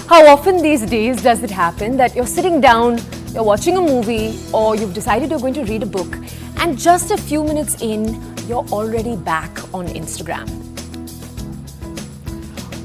How often these days does it happen that you're sitting down, you're watching a movie, or you've decided you're going to read a book, and just a few minutes in, you're already back on Instagram?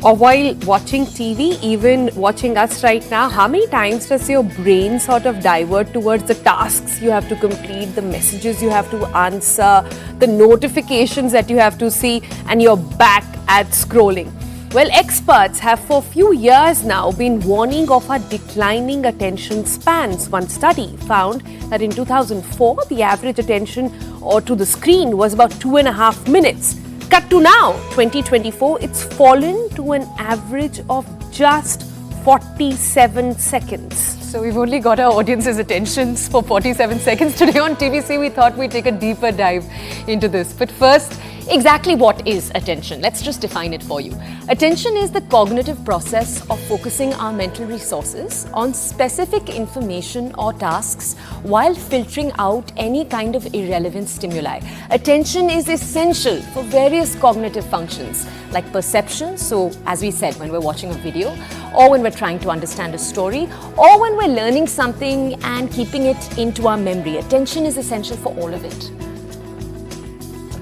Or while watching TV, even watching us right now, how many times does your brain sort of divert towards the tasks you have to complete, the messages you have to answer, the notifications that you have to see, and you're back at scrolling? Well, experts have for a few years now been warning of our declining attention spans. One study found that in 2004, the average attention or to the screen was about 2.5 minutes. Cut to now, 2024, it's fallen to an average of just 47 seconds. So we've only got our audience's attentions for 47 seconds. Today on TVC, we thought we'd take a deeper dive into this. But first, exactly what is attention? Let's just define it for you. Attention is the cognitive process of focusing our mental resources on specific information or tasks while filtering out any kind of irrelevant stimuli. Attention is essential for various cognitive functions like perception, so as we said, when we're watching a video, or when we're trying to understand a story, or when we're learning something and keeping it into our memory. Attention is essential for all of it.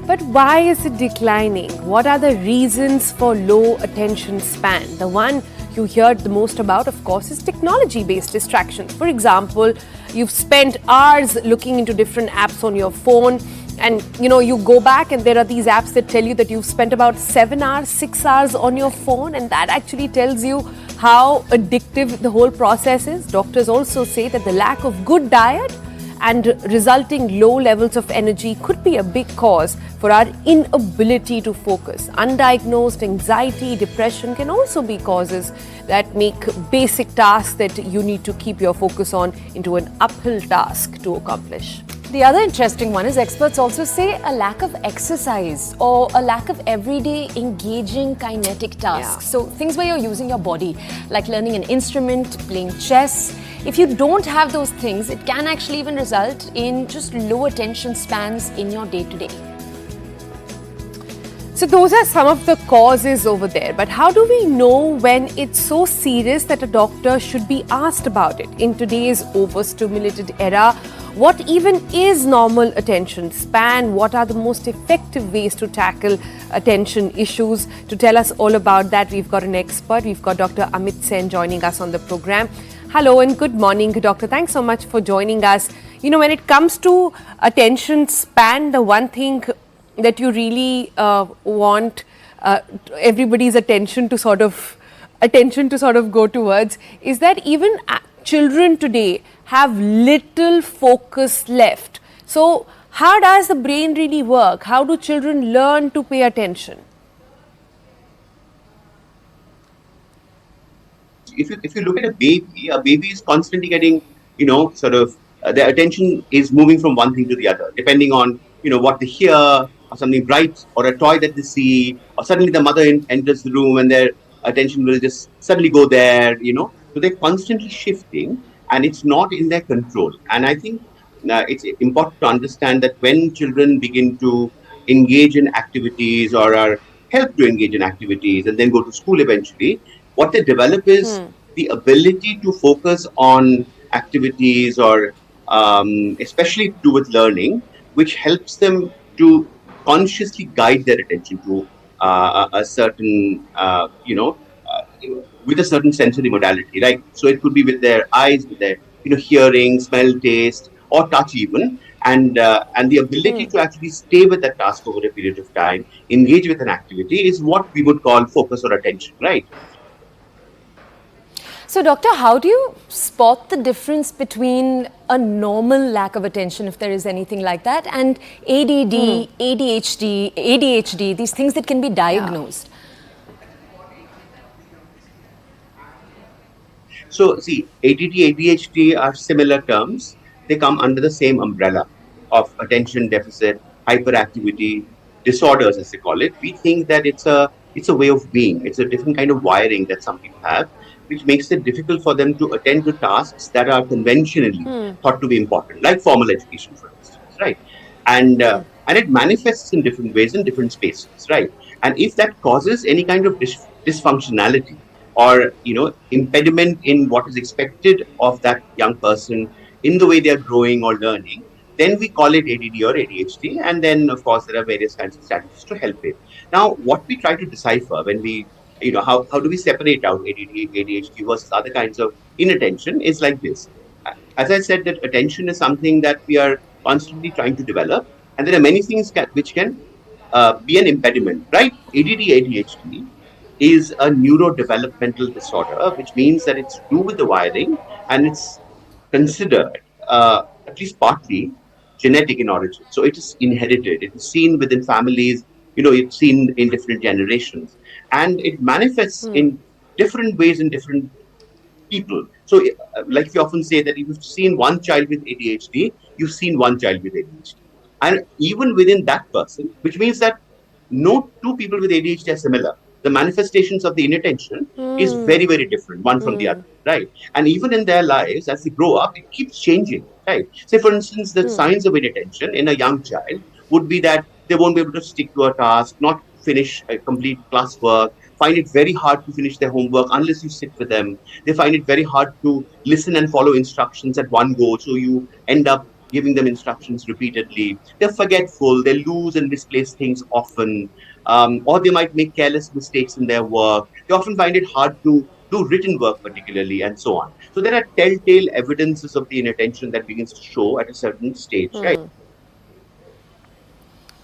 But why is it declining? What are the reasons for low attention span? The one you hear the most about, of course, is technology-based distractions. For example, you've spent hours looking into different apps on your phone, and you go back and there are these apps that tell you that you've spent about 7 hours, 6 hours on your phone, and that actually tells you how addictive the whole process is. Doctors also say that the lack of good diet and resulting low levels of energy could be a big cause for our inability to focus. Undiagnosed anxiety, depression can also be causes that make basic tasks that you need to keep your focus on into an uphill task to accomplish. The other interesting one is experts also say a lack of exercise or a lack of everyday engaging kinetic tasks. So things where you're using your body, like learning an instrument, playing chess. If you don't have those things, it can actually even result in just low attention spans in your day-to-day. So those are some of the causes over there. But how do we know when it's so serious that a doctor should be asked about it? In today's overstimulated era, what even is normal attention span? What are the most effective ways to tackle attention issues? To tell us all about that, we've got an expert. We've got Dr. Amit Sen joining us on the program. Hello and good morning, Doctor. Thanks so much for joining us. When it comes to attention span, the one thing that you really want everybody's attention to sort of go towards is that even children today have little focus left. So how does the brain really work? How do children learn to pay attention? If you look at a baby is constantly getting, their attention is moving from one thing to the other, depending on, what they hear, or something bright, or a toy that they see, or suddenly the mother enters the room and their attention will just suddenly go there, So they're constantly shifting and it's not in their control. And I think it's important to understand that when children begin to engage in activities or are helped to engage in activities and then go to school eventually, what they develop is the ability to focus on activities or especially to do with learning, which helps them to consciously guide their attention to a certain, with a certain sensory modality, right? So it could be with their eyes, with their, hearing, smell, taste, or touch even. And the ability to actually stay with that task over a period of time, engage with an activity is what we would call focus or attention, right? So, doctor, how do you spot the difference between a normal lack of attention, if there is anything like that, and ADD, ADHD, these things that can be diagnosed? So, see, ADD, ADHD are similar terms. They come under the same umbrella of attention deficit, hyperactivity, disorders, as they call it. We think that it's a way of being. It's a different kind of wiring that some people have, which makes it difficult for them to attend to tasks that are conventionally thought to be important, like formal education, for instance, right? And it manifests in different ways in different spaces, right? And if that causes any kind of dysfunctionality or impediment in what is expected of that young person in the way they are growing or learning, then we call it ADD or ADHD. And then, of course, there are various kinds of strategies to help it. Now, what we try to decipher when we, how do we separate out ADD, ADHD versus other kinds of inattention is like this. As I said, that attention is something that we are constantly trying to develop, and there are many things which can be an impediment, right? ADD, ADHD is a neurodevelopmental disorder, which means that it's to do with the wiring and it's considered, at least partly, genetic in origin. So it is inherited, it is seen within families, it's seen in different generations, and it manifests in different ways in different people. So, like we often say that if you've seen one child with ADHD, you've seen one child with ADHD. And even within that person, which means that no two people with ADHD are similar. The manifestations of the inattention is very, very different, one from the other, right? And even in their lives, as they grow up, it keeps changing, right? Say, for instance, the signs of inattention in a young child would be that they won't be able to stick to a task, not finish a complete classwork, find it very hard to finish their homework unless you sit with them. They find it very hard to listen and follow instructions at one go. So you end up giving them instructions repeatedly. They're forgetful. They lose and misplace things often. Or they might make careless mistakes in their work. They often find it hard to do written work, particularly, and so on. So there are telltale evidences of the inattention that begins to show at a certain stage, right?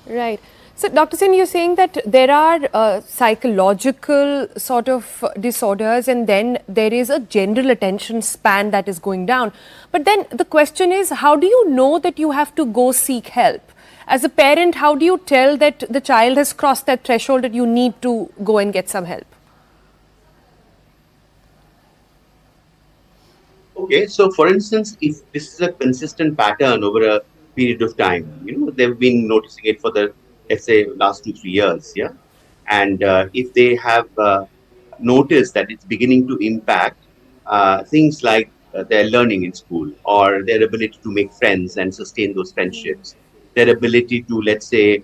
Right. So, Dr. Sen, you're saying that there are psychological sort of disorders, and then there is a general attention span that is going down. But then the question is, how do you know that you have to go seek help? As a parent, how do you tell that the child has crossed that threshold that you need to go and get some help? Okay, so for instance, if this is a consistent pattern over a period of time, they've been noticing it for the, let's say, last 2, 3 years, yeah, and if they have noticed that it's beginning to impact things like their learning in school or their ability to make friends and sustain those friendships, their ability to, let's say,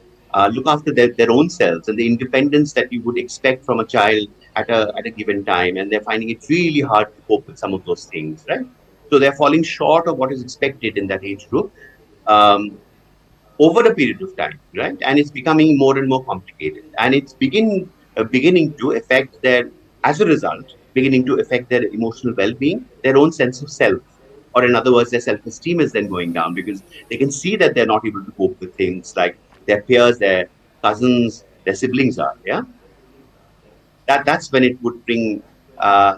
look after their own selves and the independence that you would expect from a child at a given time, and they're finding it really hard to cope with some of those things, right? So they're falling short of what is expected in that age group. Over a period of time, right? And it's becoming more and more complicated, and it's beginning to affect their, as a result, beginning to affect their emotional well-being, their own sense of self, or in other words, their self-esteem is then going down because they can see that they're not able to cope with things like their peers, their cousins, their siblings are. Yeah, that's when it would ring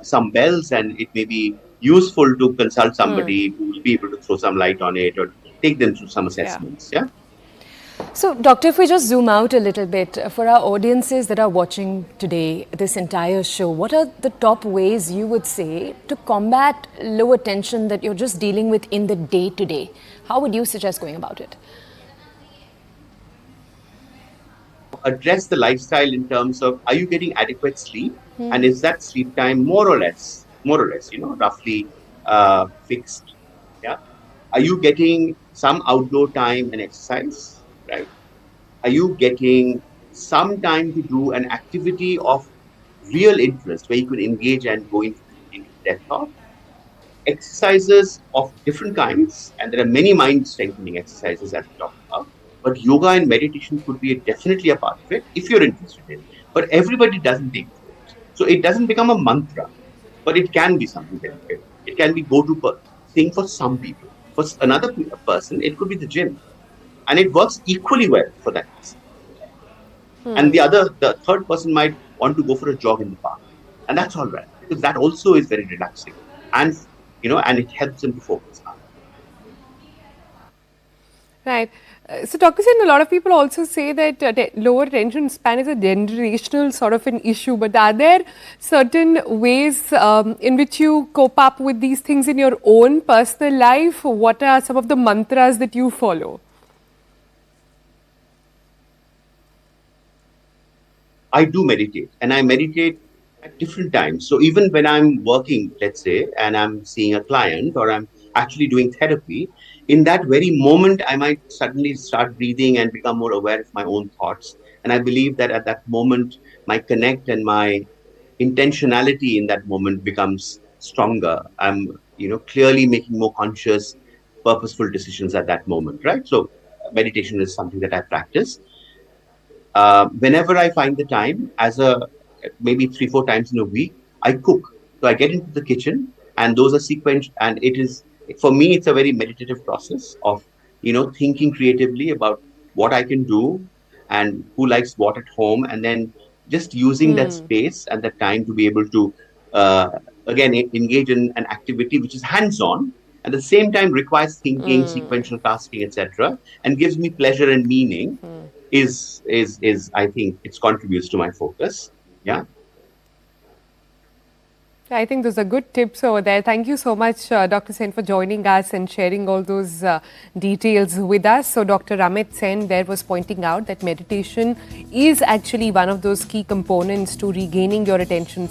some bells, and it may be useful to consult somebody who will be able to throw some light on it or take them through some Yeah. assessments. Yeah. So, Doctor, if we just zoom out a little bit, for our audiences that are watching today, this entire show, what are the top ways you would say to combat low attention that you're just dealing with in the day to day? How would you suggest going about it? Address the lifestyle in terms of, are you getting adequate sleep, and is that sleep time more or less, roughly fixed? Yeah. Are you getting some outdoor time and exercise, right? Are you getting some time to do an activity of real interest where you could engage and go into depth of? Exercises of different kinds, and there are many mind strengthening exercises as we talked about. But yoga and meditation could be definitely a part of it if you're interested in. But everybody doesn't take to it, so it doesn't become a mantra. But it can be something very good. It can be go-to thing for some people. For another person, it could be the gym, and it works equally well for that person. And the third person might want to go for a jog in the park, and that's all right because that also is very relaxing, and and it helps them to focus. Right. So, Dr. Sen, a lot of people also say that lower attention span is a generational sort of an issue. But are there certain ways in which you cope up with these things in your own personal life? What are some of the mantras that you follow? I do meditate, and I meditate at different times. So even when I'm working, let's say, and I'm seeing a client or I'm actually doing therapy, in that very moment, I might suddenly start breathing and become more aware of my own thoughts. And I believe that at that moment, my connect and my intentionality in that moment becomes stronger. I'm, clearly making more conscious, purposeful decisions at that moment, right? So meditation is something that I practice. Whenever I find the time, as a maybe 3, 4 times in a week, I cook. So I get into the kitchen, and those are sequential. And it is, for me, it's a very meditative process of thinking creatively about what I can do and who likes what at home, and then just using that space and that time to be able to uh, again engage in an activity which is hands-on. At the same time, requires thinking, sequential tasking, etc., and gives me pleasure and meaning is I think it contributes to my focus. Yeah. I think those are good tips over there. Thank you so much, Dr. Sen, for joining us and sharing all those details with us. So, Dr. Amit Sen there was pointing out that meditation is actually one of those key components to regaining your attention